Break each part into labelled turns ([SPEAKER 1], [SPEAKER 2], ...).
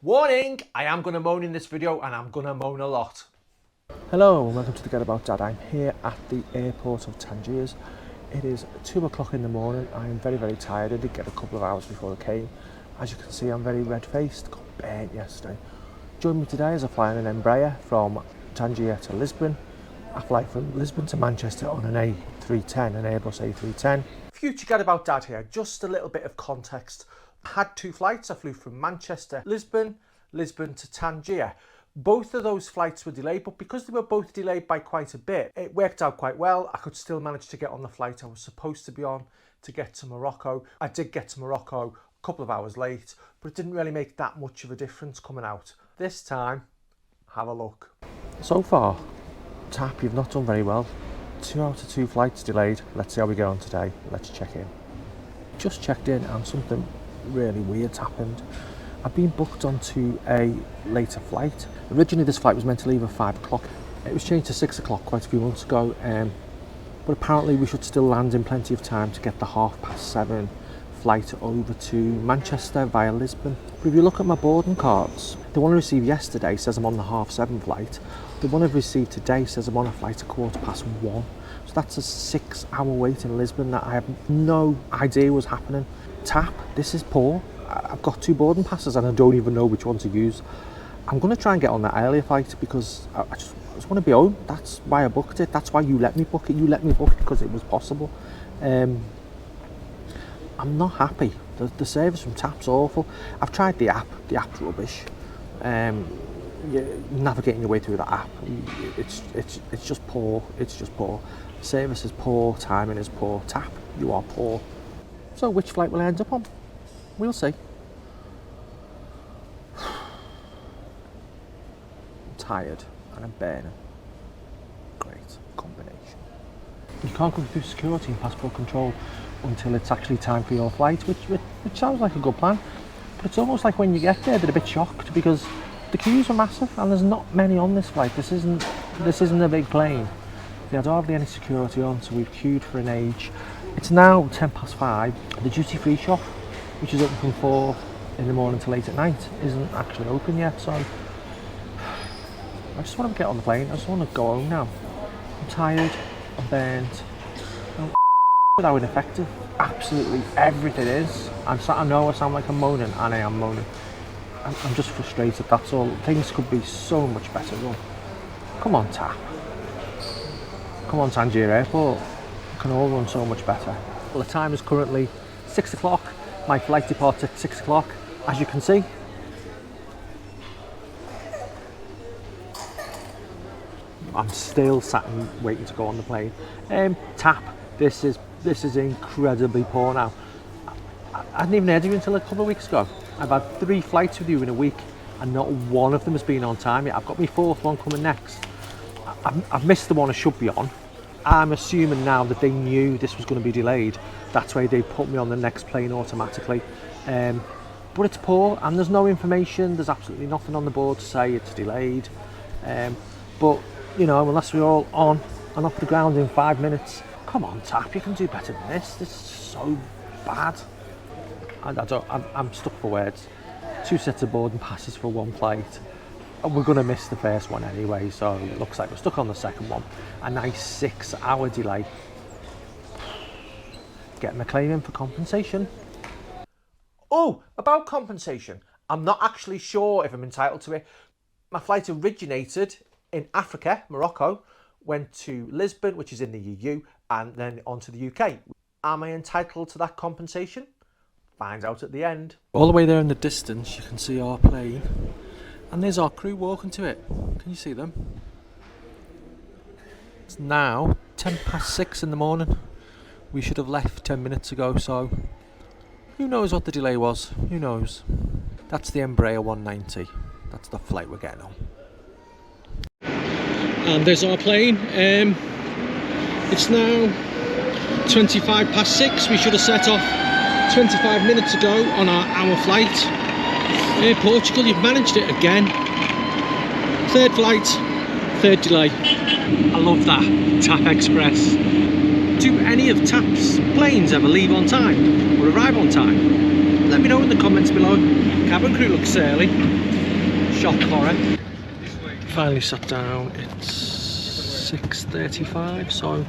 [SPEAKER 1] Warning, I am going to moan in this video and I'm going to moan a lot.
[SPEAKER 2] Hello and welcome to the Get About Dad. I'm here at the airport of Tangiers. It is 2 o'clock in the morning. I am very tired. I did get a couple of hours before I came. As you can see, I'm very red-faced. Got burnt yesterday. Join me today as I fly on an Embraer from Tangier to Lisbon. I fly from Lisbon to Manchester on an A310, an Airbus A310.
[SPEAKER 1] Future Get About Dad here. Just a little bit of context. I had 2 flights. I flew from Manchester, Lisbon to Tangier. Both of those flights were delayed, but because they were both delayed by quite a bit, it worked out quite well. I could still manage to get on the flight I was supposed to be on to get to Morocco. I did get to Morocco a couple of hours late, but it didn't really make that much of a difference coming out. This time, have a look.
[SPEAKER 2] So far, TAP, you've not done very well. 2 out of 2 flights delayed. Let's see how we get on today. Let's check in. Just checked in and something really weird's happened. I've been booked onto a later flight. Originally this flight was meant to leave at 5 o'clock. It was changed to 6 o'clock quite a few months ago, but apparently we should still land in plenty of time to get the 7:30 flight over to Manchester via Lisbon. But if you look at my boarding cards, the one I received yesterday says I'm on the 7:30 flight. The one I've received today says I'm on a flight at 1:15. So that's a 6-hour wait in Lisbon that I have no idea was happening. TAP, this is poor. I've got 2 boarding passes and I don't even know which one to use. I'm going to try and get on that earlier flight because I just want to be home. That's why I booked it. That's why you let me book it. You let me book it because it was possible. I'm not happy. The service from TAP's awful. I've tried the app. The app's rubbish. Navigating your way through the app, it's just poor. It's just poor. Service is poor. Timing is poor. TAP, you are poor. So which flight will I end up on? We'll see. I'm tired and I'm burning. Great combination. You can't go through security and passport control until it's actually time for your flight, which sounds like a good plan. But it's almost like when you get there, they're a bit shocked because the queues are massive and there's not many on this flight. This isn't a big plane. They had hardly any security on, so we've queued for an age. It's now 5:10. The duty-free shop, which is open from 4 in the morning till 8 at night, isn't actually open yet, so I just want to get on the plane. I just want to go home now. I'm tired, I'm burnt, how ineffective absolutely everything is. I know I sound like I'm moaning, and I am moaning. I'm just frustrated, that's all. Things could be so much better run. Come on, TAP. Come on, Tangier Airport. It can all run so much better. Well, the time is currently 6 o'clock. My flight departs at 6 o'clock, as you can see. I'm still sat and waiting to go on the plane. TAP, this is incredibly poor now. I hadn't even heard of you until a couple of weeks ago. I've had 3 flights with you in a week and not one of them has been on time yet. I've got my 4th one coming next. I've missed the one I should be on. I'm assuming now that they knew this was going to be delayed. That's why they put me on the next plane automatically. But it's poor and there's no information. There's absolutely nothing on the board to say it's delayed. But, you know, unless we're all on and off the ground in 5 minutes, come on, TAP, you can do better than this. This is so bad. I'm stuck for words. 2 sets of boarding passes for 1 flight. And we're going to miss the first one anyway, so it looks like we're stuck on the second one. A nice 6-hour delay. Getting a claim in for compensation.
[SPEAKER 1] Oh, about compensation. I'm not actually sure if I'm entitled to it. My flight originated in Africa, Morocco, went to Lisbon, which is in the EU, and then on to the UK. Am I entitled to that compensation? Find out at the end.
[SPEAKER 2] All the way there in the distance, you can see our plane. And there's our crew walking to it. Can you see them? It's now 6:10 in the morning. We should have left 10 minutes ago, so who knows what the delay was? Who knows? That's the Embraer 190. That's the flight we're getting on. And there's our plane. It's now 6:25. We should have set off 25 minutes ago on our hour flight. Portugal, you've managed it again. 3rd flight, 3rd delay. I love that, TAP Express. Do any of TAP's planes ever leave on time or arrive on time? Let me know in the comments below. Cabin crew looks early. Shock horror. Finally sat down. It's 6:35, so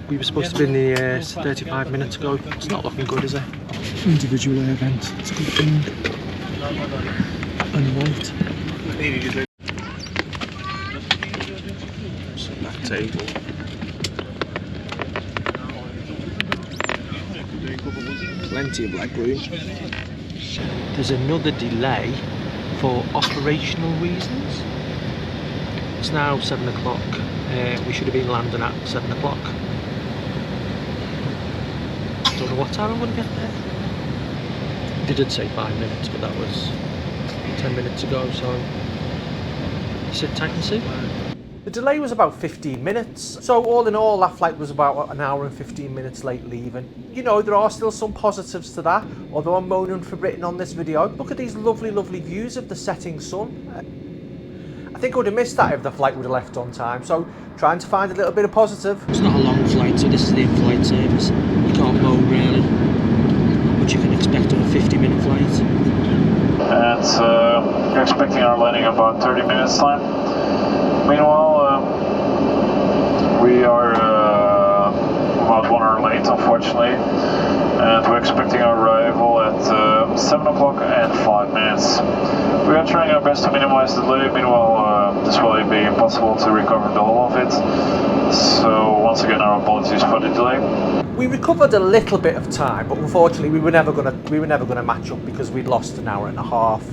[SPEAKER 2] we were supposed to be in the air 35 minutes ago. It's not looking good, is it? Individual air vent. It's a good thing. And white. So that table. Plenty of leg room. There's another delay for operational reasons. It's now 7 o'clock. We should have been landing at 7 o'clock. Don't know what time I'm going to get there. They did say 5 minutes, but that was 10 minutes ago, so sit tight and see.
[SPEAKER 1] The delay was about 15 minutes, so all in all that flight was about an hour and 15 minutes late leaving. You know, there are still some positives to that, although I'm moaning for Britain on this video. Look at these lovely, lovely views of the setting sun. I think I would have missed that if the flight would have left on time, so trying to find a little bit of positive.
[SPEAKER 2] It's not a long flight, so this is the in-flight service. You can't moan really, but you can expect on a 50-minute flight.
[SPEAKER 3] And we're expecting our landing about 30 minutes time. Meanwhile, we are about 1 hour late, unfortunately, and we're expecting our arrival at 7 o'clock and 5 minutes. We are trying our best to minimize the delay. Meanwhile, this will be impossible to recover the whole of it. So once again, our apologies for the delay.
[SPEAKER 1] We recovered a little bit of time, but unfortunately we were never gonna match up because we'd lost an hour and a half.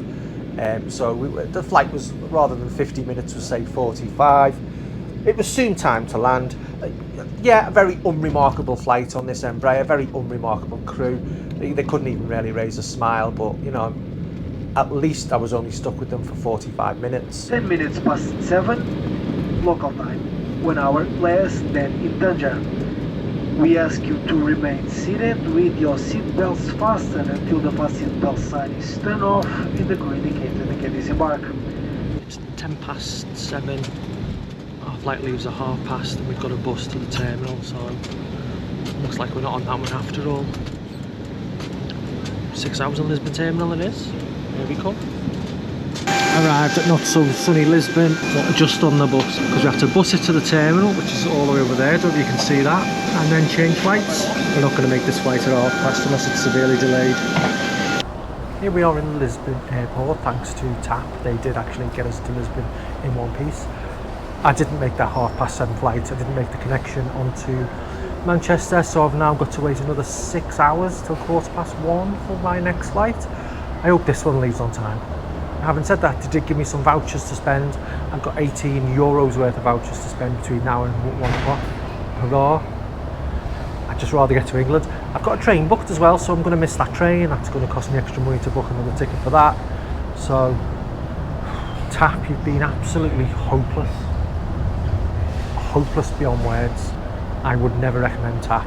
[SPEAKER 1] The flight was, rather than 50 minutes, was say 45. It was soon time to land. Yeah, a very unremarkable flight on this Embraer, very unremarkable crew. They couldn't even really raise a smile, but you know, at least I was only stuck with them for 45 minutes.
[SPEAKER 4] 10 minutes past 7 local time, 1 hour less than in Tanger. We ask you to remain seated with your seatbelts fastened until the fast seatbelt sign is turned off in the green indicator that can disembark.
[SPEAKER 2] It's 10 past 7. Our flight leaves at past, and we've got a bus to the terminal, so looks like we're not on that one after all. 6 hours in Lisbon terminal it is. Here we come. Arrived at not so sunny Lisbon, but just on the bus, because we have to bus it to the terminal, which is all the way over there, I don't know if you can see that, and then change flights. We're not going to make this flight at past unless it's severely delayed. Here we are in Lisbon airport, thanks to TAP. They did actually get us to Lisbon in one piece. I didn't make that 7:30 flight. I didn't make the connection onto Manchester, so I've now got to wait another 6 hours till 1:15 for my next flight. I hope this one leaves on time. Having said that, they did give me some vouchers to spend. I've got €18 worth of vouchers to spend between now and 1 o'clock. Hurrah! I'd just rather get to England. I've got a train booked as well, so I'm going to miss that train. That's going to cost me extra money to book another ticket for that. So, TAP, you've been absolutely hopeless. Hopeless beyond words. I would never recommend TAP.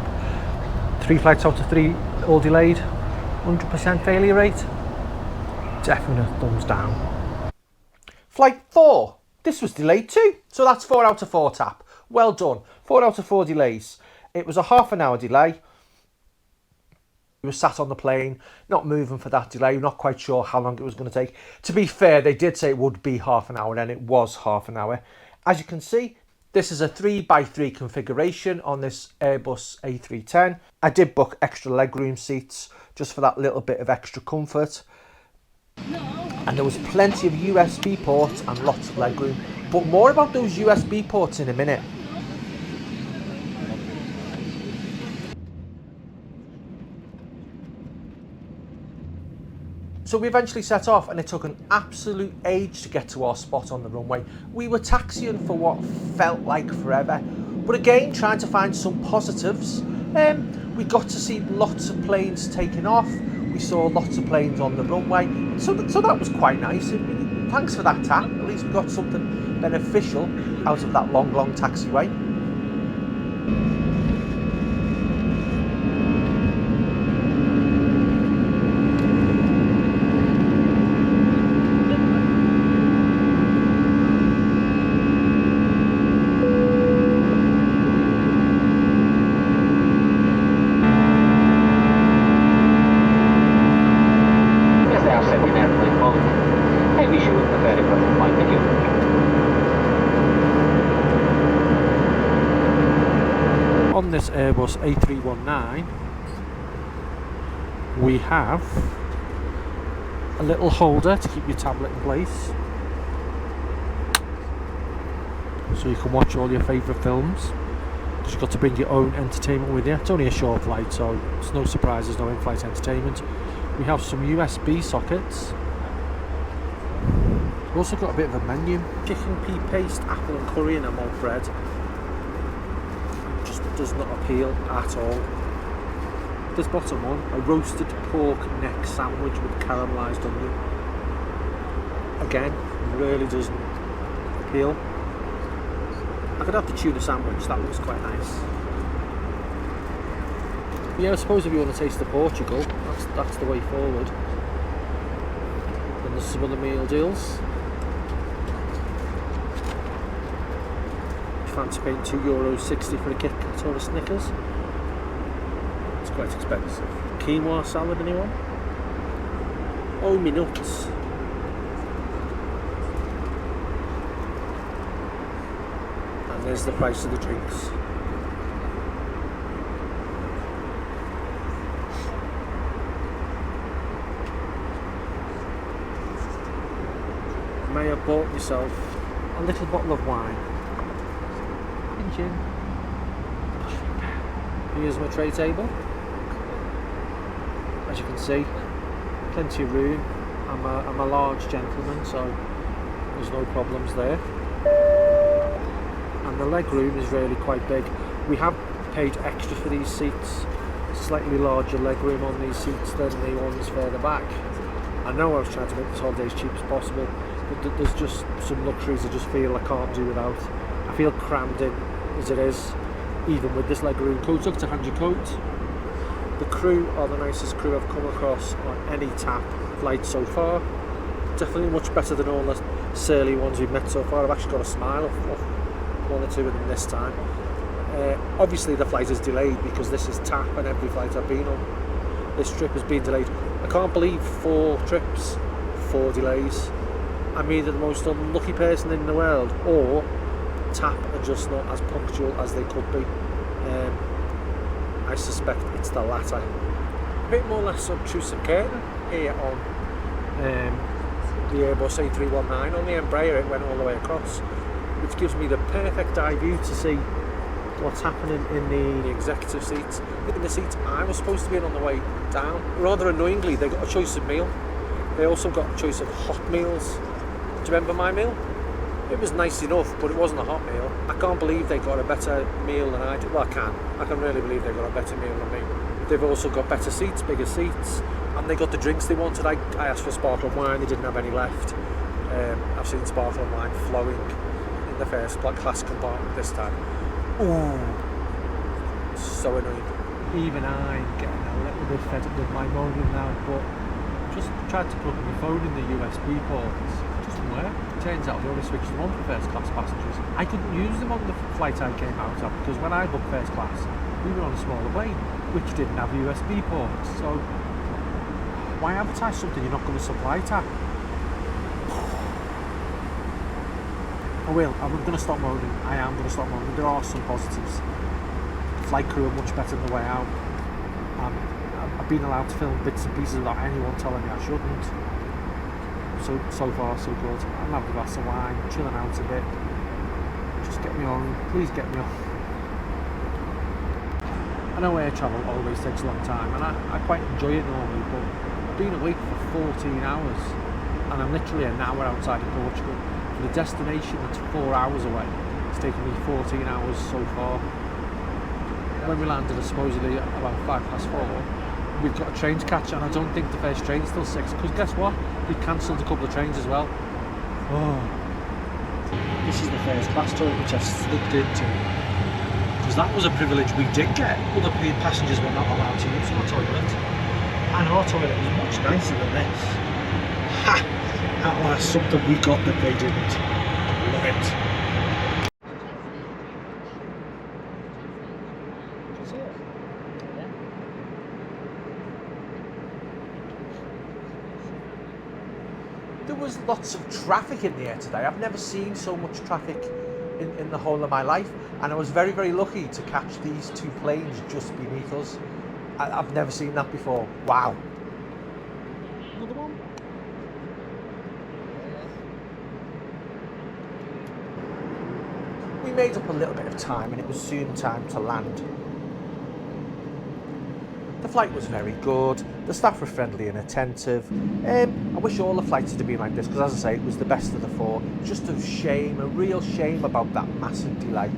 [SPEAKER 2] 3 flights out of 3 all delayed. 100% failure rate. Definite thumbs down. Flight 4. This was delayed too. So that's 4 out of 4 TAP. Well done. 4 out of 4 delays. It was a half an hour delay. We were sat on the plane, not moving for that delay. Not quite sure how long it was going to take. To be fair, they did say it would be half an hour, and it was half an hour. As you can see, this is a 3x3 configuration on this Airbus A310. I did book extra legroom seats just for that little bit of extra comfort. And there was plenty of USB ports and lots of legroom, but more about those USB ports in a minute. So we eventually set off, and it took an absolute age to get to our spot on the runway. We were taxiing for what felt like forever, but again, trying to find some positives. We got to see lots of planes taking off. We saw lots of planes on the runway, so that was quite nice. Thanks for that, TAP. At least we got something beneficial out of that long taxiway.
[SPEAKER 5] Maybe she wouldn't have had it.
[SPEAKER 2] on this Airbus A319 we have a little holder to keep your tablet in place, so you can watch all your favourite films. Just got to bring your own entertainment with you. It's only a short flight, so it's no surprise there's no in-flight entertainment. We have some USB sockets. We've also got a bit of a menu. Chicken pea paste, apple and curry and a malt bread. Just does not appeal at all. This bottom one, a roasted pork neck sandwich with caramelised onion. Again, really doesn't appeal. I could have the tuna sandwich, that looks quite nice. Yeah, I suppose if you want to taste the Portugal, that's the way forward. Then there's some other meal deals. If you fancy paying €2.60 for a Kit Kat or a Snickers, it's quite expensive. Quinoa salad, anyone? Oh, me nuts. And there's the price of the drinks. May have bought myself a little bottle of wine. And gin. Here's my tray table. As you can see, plenty of room. I'm a large gentleman, so there's no problems there. And the leg room is really quite big. We have paid extra for these seats. Slightly larger leg room on these seats than the ones further back. I know I was trying to make this holiday as cheap as possible, but there's just some luxuries I just feel I can't do without. I feel crammed in as it is, even with this leg room. Coat up to hand your coat. The crew are the nicest crew I've come across on any TAP flight so far. Definitely much better than all the surly ones we've met so far. I've actually got a smile off one or two of them this time. Obviously the flight is delayed because this is TAP and every flight I've been on, this trip has been delayed. I can't believe 4 trips, 4 delays. I'm either the most unlucky person in the world or TAP are just not as punctual as they could be. I suspect it's the latter. A bit more or less obtrusive curtain here on the Airbus A319. On the Embraer it went all the way across, which gives me the perfect eye view to see what's happening in the executive seats. In the seats I was supposed to be in on the way down, rather annoyingly they got a choice of meal. They also got a choice of hot meals. Do you remember my meal? It was nice enough, but it wasn't a hot meal. I can't believe they got a better meal than I did. Well, I can really believe they got a better meal than me. They've also got better seats, bigger seats, and they got the drinks they wanted. I asked for sparkling wine, they didn't have any left. I've seen sparkling wine flowing in the first class compartment this time. Ooh, so annoying. Even I'm getting a little bit fed up with my moaning now, but just tried to plug my phone in the USB ports. It doesn't work. Turns out they only switched them on for first class passengers. I couldn't use them on the flight I came out of because when I booked first class, we were on a smaller plane, which didn't have USB ports. So why advertise something you're not going to supply, TAP? I will. I'm going to stop moaning. I am going to stop moaning. There are some positives. Flight crew are much better on the way out. I've been allowed to film bits and pieces without anyone telling me I shouldn't. So far so good. I'm having a glass of wine, chilling out a bit. Just get me on. Please get me on. I know air travel always takes a long time, and I quite enjoy it normally, but I've been awake for 14 hours, and I'm literally an hour outside of Portugal. For the destination that's 4 hours away, it's taken me 14 hours so far. When we landed at supposedly about 4:05, we've got a train to catch, and I don't think the first train's till 6, because guess what? We cancelled a couple of trains as well. Oh. This is the first class toilet which I slipped into, because that was a privilege we did get. Other passengers were not allowed to use our toilet, and our toilet was much nicer than this. Ha! At last, something we got that they didn't. Love it.
[SPEAKER 1] There was lots of traffic in the air today. I've never seen so much traffic in the whole of my life, and I was very, very lucky to catch these two planes just beneath us. I've never seen that before. Wow.
[SPEAKER 2] Another one?
[SPEAKER 1] We made up a little bit of time and it was soon time to land. The flight was very good, the staff were friendly and attentive. I wish all the flights had been like this, because as I say, it was the best of the four. Just a shame, a real shame about that massive delay.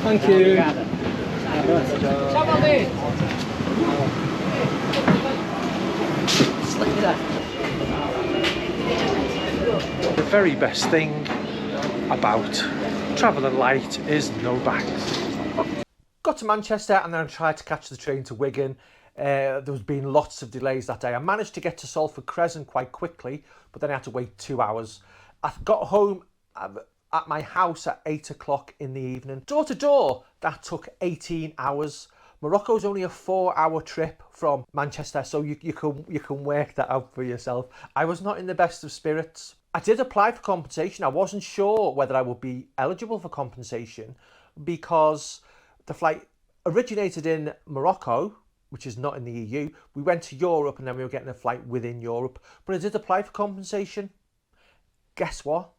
[SPEAKER 2] Thank you.
[SPEAKER 1] The very best thing about travelling light is no bags. Got to Manchester and then I tried to catch the train to Wigan. There was been lots of delays that day. I managed to get to Salford Crescent quite quickly, but then I had to wait 2 hours. I got home at my house at 8 o'clock in the evening. Door to door, that took 18 hours. Morocco's only a 4-hour trip from Manchester, so you can work that out for yourself. I was not in the best of spirits. I did apply for compensation. I wasn't sure whether I would be eligible for compensation because the flight originated in Morocco, which is not in the EU. We went to Europe and then we were getting a flight within Europe. But I did apply for compensation. Guess what?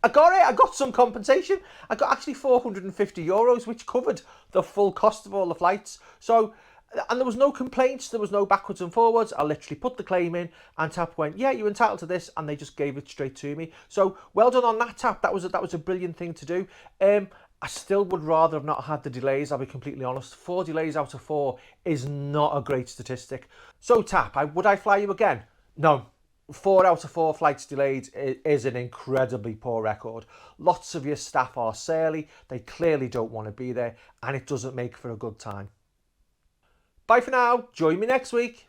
[SPEAKER 1] I got it. I got some compensation. I got actually €450, which covered the full cost of all the flights. So, and there was no complaints. There was no backwards and forwards. I literally put the claim in and TAP went, yeah, you're entitled to this. And they just gave it straight to me. So well done on that, TAP. That was a brilliant thing to do. I still would rather have not had the delays, I'll be completely honest. 4 delays out of 4 is not a great statistic. So TAP, would I fly you again? No. 4 out of 4 flights delayed is an incredibly poor record. Lots of your staff are surly, they clearly don't want to be there, and it doesn't make for a good time. Bye for now, join me next week.